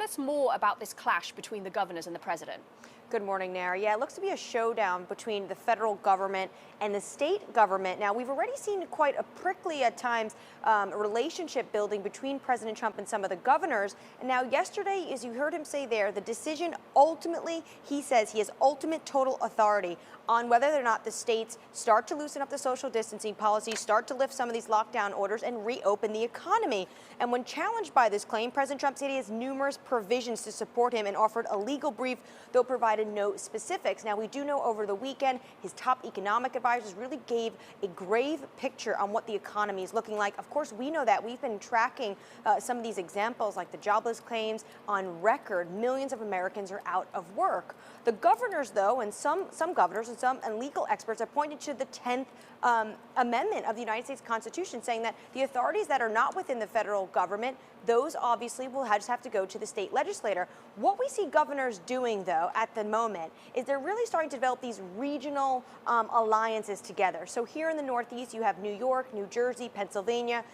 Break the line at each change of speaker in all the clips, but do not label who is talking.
us more about this clash between the governors and the president.
Good morning, Nara. Yeah, it looks to be a showdown between the federal government and the state government. Now, we've already seen quite a prickly, at times, relationship building between President Trump and some of the governors. And now yesterday, as you heard him say there, the decision ultimately, he says he has ultimate total authority on whether or not the states start to loosen up the social distancing policies, start to lift some of these lockdown orders, and reopen the economy. And when challenged by this claim, President Trump said he has numerous provisions to support him and offered a legal brief, though provided no specifics. Now, we do know over the weekend, his top economic advisors really gave a grave picture on what the economy is looking like. Of course, we know that. We've been tracking some of these examples, like the jobless claims on record. Millions of Americans are out of work. The governors, though, and some governors and legal experts have pointed to the 10th Amendment of the United States Constitution, saying that the authorities that are not within the federal government, those obviously will just have to go to the state legislator. What we see governors doing, though, at the moment is they're really starting to develop these regional alliances together. So here in the Northeast, you have New York, New Jersey, Pennsylvania.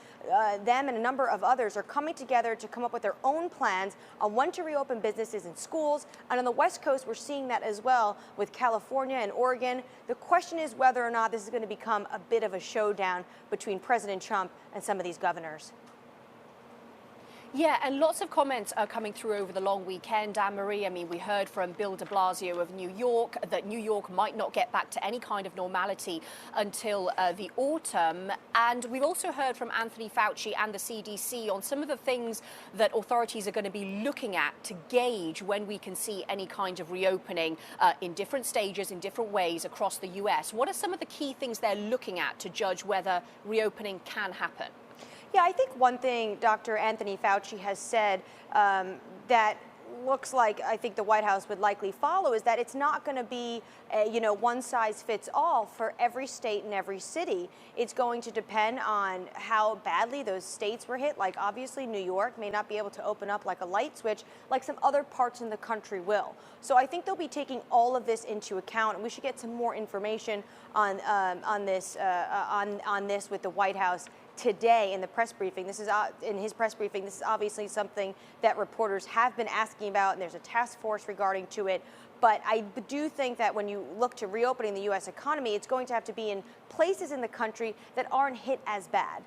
Them and a number of others are coming together to come up with their own plans on when to reopen businesses and schools. And on the West Coast, we're seeing that as well with California and Oregon. The question is whether or not this is going to become a bit of a showdown between President Trump and some of these governors.
Yeah, and lots of comments are coming through over the long weekend, Annmarie. I mean, we heard from Bill de Blasio of New York that New York might not get back to any kind of normality until the autumn. And we've also heard from Anthony Fauci and the CDC on some of the things that authorities are going to be looking at to gauge when we can see any kind of reopening in different stages, in different ways across the U.S. What are some of the key things they're looking at to judge whether reopening can happen?
Yeah, I think one thing Dr. Anthony Fauci has said that looks like I think the White House would likely follow is that it's not going to be, one size fits all for every state and every city. It's going to depend on how badly those states were hit. Like obviously New York may not be able to open up like a light switch like some other parts in the country will. So I think they'll be taking all of this into account, and we should get some more information on this with the White House today in the press briefing. This is in his press briefing. This is obviously something that reporters have been asking about, and there's a task force regarding to it. But I do think that when you look to reopening the U.S. economy, it's going to have to be in places in the country that aren't hit as bad.